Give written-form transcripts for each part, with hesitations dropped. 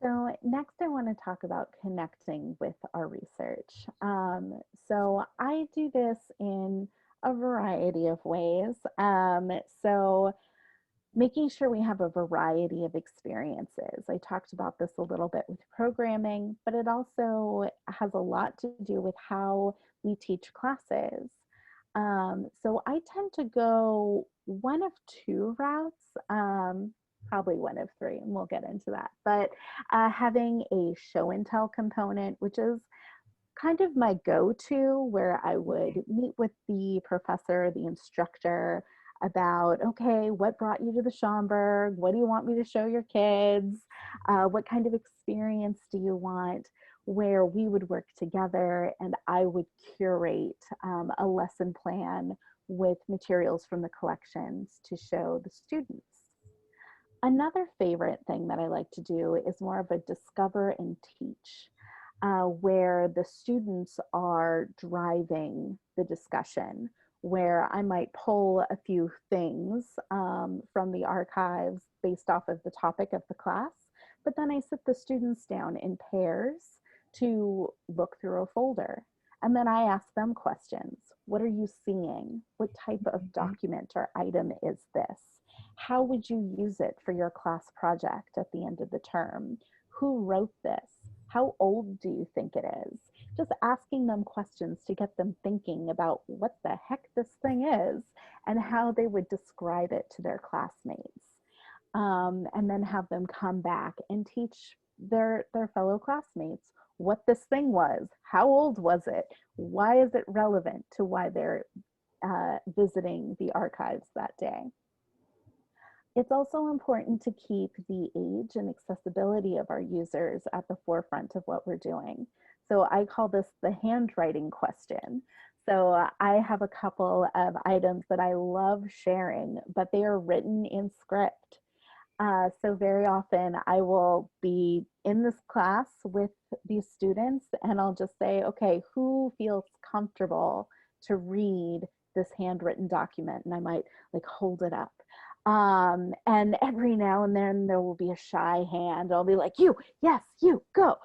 So next I want to talk about connecting with our research. So I do this in a variety of ways. So making sure we have a variety of experiences. I talked about this a little bit with programming, but it also has a lot to do with how we teach classes. So I tend to go one of two routes, probably one of three, and we'll get into that. But having a show and tell component, which is kind of my go-to, where I would meet with the professor, the instructor, about, okay, what brought you to the Schomburg? What do you want me to show your kids? What kind of experience do you want? Where we would work together and I would curate a lesson plan with materials from the collections to show the students. Another favorite thing that I like to do is more of a discover and teach, where the students are driving the discussion, where I might pull a few things from the archives based off of the topic of the class, but then I sit the students down in pairs to look through a folder. And then I ask them questions. What are you seeing? What type of Mhm. document or item is this? How would you use it for your class project at the end of the term? Who wrote this? How old do you think it is? Just asking them questions to get them thinking about what the heck this thing is and how they would describe it to their classmates. And then have them come back and teach their fellow classmates what this thing was, how old was it, why is it relevant to why they're visiting the archives that day. It's also important to keep the age and accessibility of our users at the forefront of what we're doing. So I call this the handwriting question. So I have a couple of items that I love sharing, but they are written in script. So very often I will be in this class with these students and I'll just say, okay, who feels comfortable to read this handwritten document? And I might like hold it up. And every now and then there will be a shy hand. I'll be like, you, yes, you, go.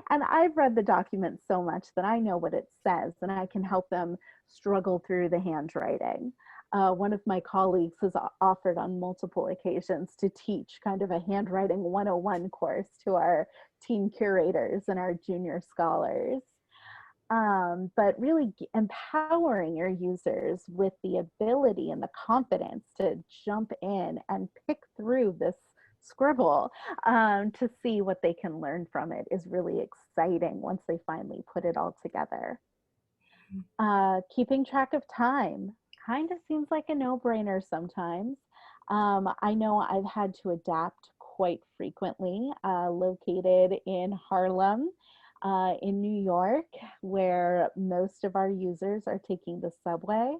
And I've read the document so much that I know what it says and I can help them struggle through the handwriting. One of my colleagues has offered on multiple occasions to teach kind of a handwriting 101 course to our teen curators and our junior scholars. But really empowering your users with the ability and the confidence to jump in and pick through this scribble to see what they can learn from it is really exciting once they finally put it all together. Keeping track of time kind of seems like a no-brainer sometimes. I know I've had to adapt quite frequently, located in Harlem, in New York, where most of our users are taking the subway.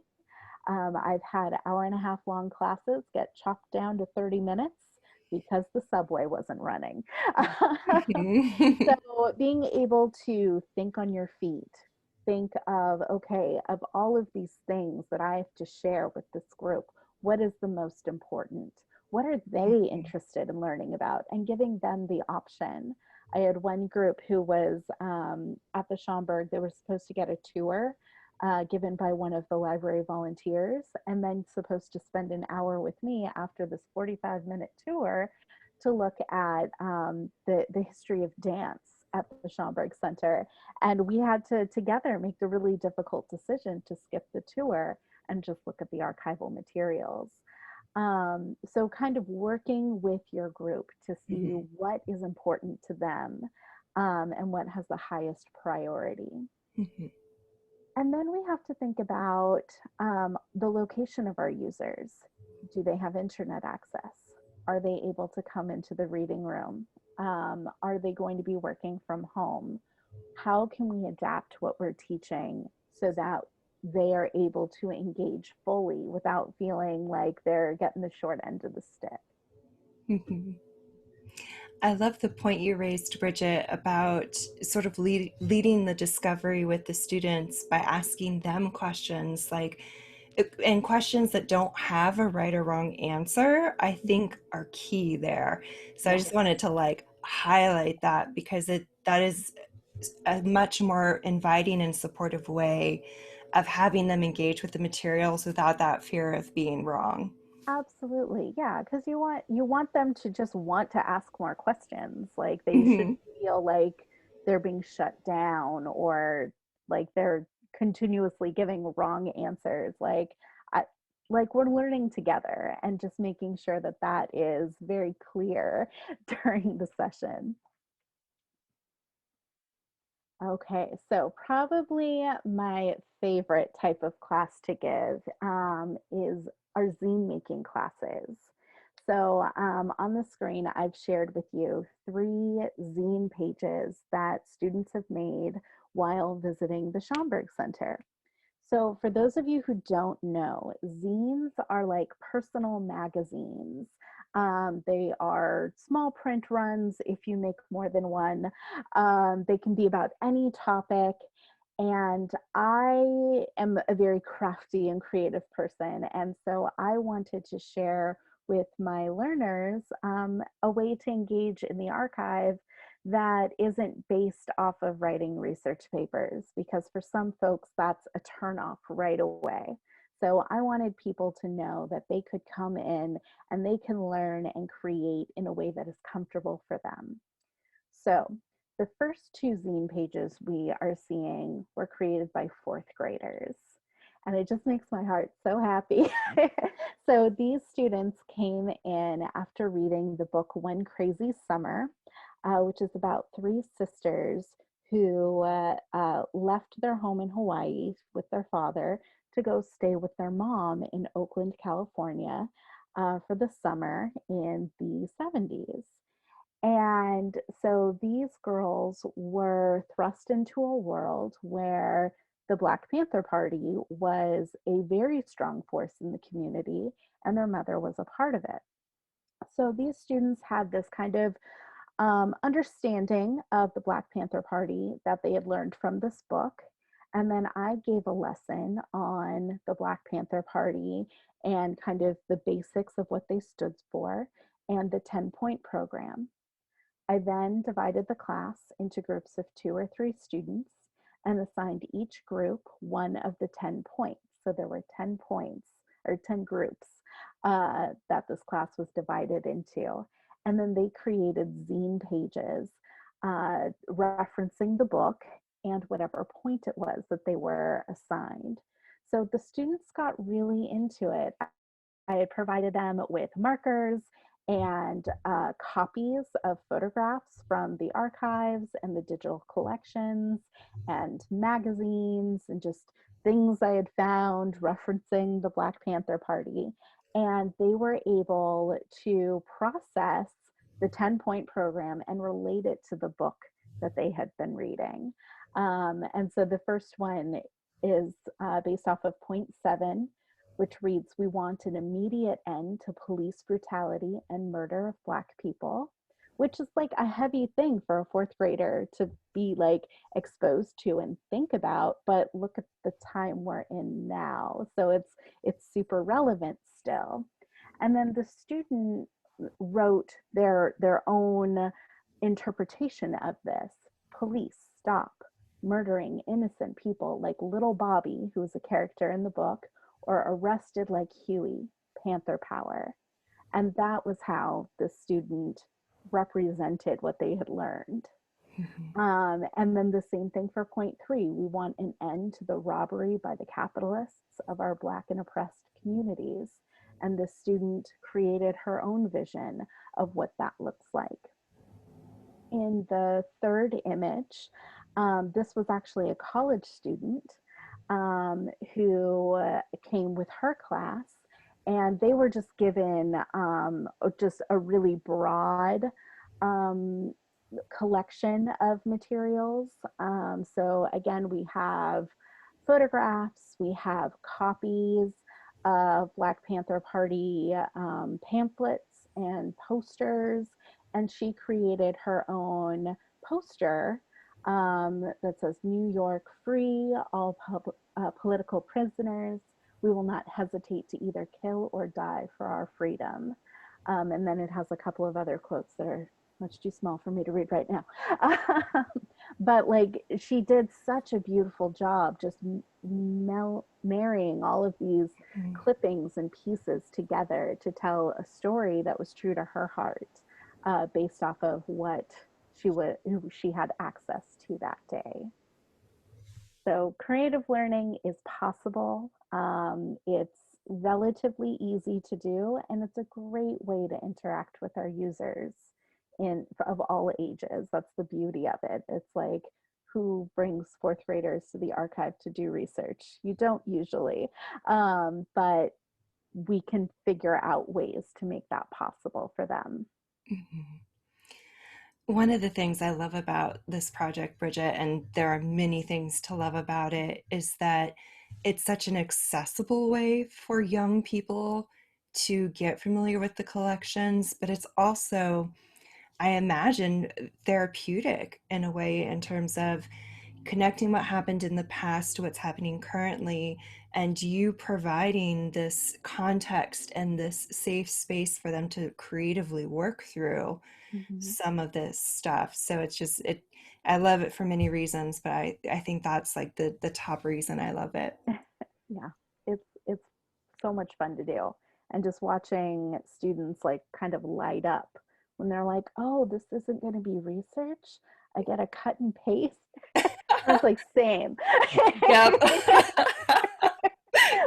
I've had hour and a half long classes get chopped down to 30 minutes because the subway wasn't running. Mhm. So being able to think on your feet, think of, okay, of all of these things that I have to share with this group, what is the most important? What are they interested in learning about? And giving them the option. I had one group who was at the Schomburg, they were supposed to get a tour given by one of the library volunteers, and then supposed to spend an hour with me after this 45-minute tour to look at the history of dance at the Schomburg Center. And we had to together make the really difficult decision to skip the tour and just look at the archival materials. So kind of working with your group to see Mhm. what is important to them and what has the highest priority. Mhm. And then we have to think about the location of our users. Do they have internet access? Are they able to come into the reading room? Are they going to be working from home? How can we adapt what we're teaching so that they are able to engage fully without feeling like they're getting the short end of the stick? Mhm. I love the point you raised, Bridget, about sort of leading the discovery with the students by asking them questions like, and questions that don't have a right or wrong answer, I think are key there. So I Yeah. just wanted to like highlight that, because that is a much more inviting and supportive way of having them engage with the materials without that fear of being wrong. Absolutely. Yeah, because you want them to just want to ask more questions. Like they should Mhm. feel like they're being shut down or like they're continuously giving wrong answers. I like we're learning together and just making sure that that is very clear during the session. Okay, so probably my favorite type of class to give is our zine making classes. So on the screen, I've shared with you 3 zine pages that students have made while visiting the Schomburg Center. So, for those of you who don't know, zines are like personal magazines. They are small print runs if you make more than one. They can be about any topic. And I am a very crafty and creative person. And so I wanted to share with my learners a way to engage in the archive that isn't based off of writing research papers, because for some folks that's a turnoff right away. So I wanted people to know that they could come in and they can learn and create in a way that is comfortable for them. So the first 2 zine pages we are seeing were created by 4th graders. And it just makes my heart so happy. So these students came in after reading the book One Crazy Summer, which is about 3 sisters who left their home in Hawaii with their father to go stay with their mom in Oakland, California for the summer in the 70s. And so these girls were thrust into a world where the Black Panther Party was a very strong force in the community, and their mother was a part of it. So these students had this kind of understanding of the Black Panther Party that they had learned from this book. And then I gave a lesson on the Black Panther Party and kind of the basics of what they stood for and the 10-point program. I then divided the class into groups of 2 or 3 students and assigned each group one of the 10 points. So there were 10 points or 10 groups that this class was divided into. And then they created zine pages referencing the book and whatever point it was that they were assigned. So the students got really into it. I had provided them with markers and copies of photographs from the archives and the digital collections and magazines and just things I had found referencing the Black Panther Party. And they were able to process the 10-point program and relate it to the book that they had been reading. And so the first one is based off of point 7, which reads, "We want an immediate end to police brutality and murder of Black people," which is like a heavy thing for a 4th grader to be like exposed to and think about, but look at the time we're in now. So it's super relevant still. And then the student wrote their own interpretation of this. Police stop murdering innocent people like little Bobby, who is a character in the book, or arrested like Huey, Panther Power. And that was how the student represented what they had learned. And then the same thing for point 3. We want an end to the robbery by the capitalists of our Black and oppressed communities. And the student created her own vision of what that looks like. In the third image, this was actually a college student who came with her class, and they were just given just a really broad um, collection of materials. So again, we have photographs, we have copies of Black Panther Party pamphlets and posters, and she created her own poster that says "New York Free, all political prisoners. We will not hesitate to either kill or die for our freedom." And then it has a couple of other quotes that are much too small for me to read right now. But like she did such a beautiful job just marrying all of these Mhm. clippings and pieces together to tell a story that was true to her heart, based off of what who she had access to that day. So creative learning is possible. It's relatively easy to do, and it's a great way to interact with our users of all ages. That's the beauty of it. It's like, who brings fourth graders to the archive to do research? You don't usually, but we can figure out ways to make that possible for them. Mhm. One of the things I love about this project, Bridget, and there are many things to love about it, is that it's such an accessible way for young people to get familiar with the collections, but it's also, I imagine, therapeutic in a way in terms of connecting what happened in the past to what's happening currently, and you providing this context and this safe space for them to creatively work through Mhm. some of this stuff. So it's just it I love it for many reasons, but I think that's like the top reason I love it. Yeah, it's so much fun to do. And just watching students like kind of light up when they're like, "Oh, this isn't going to be research. I get a cut and paste." I was like, "Same." Yep.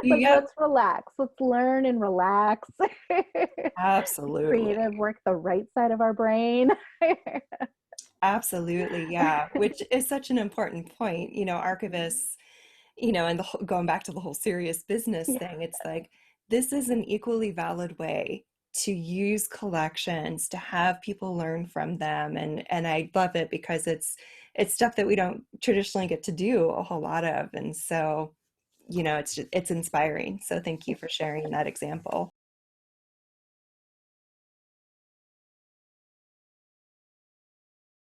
Like, Yep. let's relax. Let's learn and relax. Absolutely. Creative work the right side of our brain. Absolutely. Yeah. Which is such an important point. Archivists, and going back to the whole serious business Yeah. thing, it's like this is an equally valid way to use collections to have people learn from them, and I love it because it's stuff that we don't traditionally get to do a whole lot of, and so it's inspiring. So thank you for sharing that example.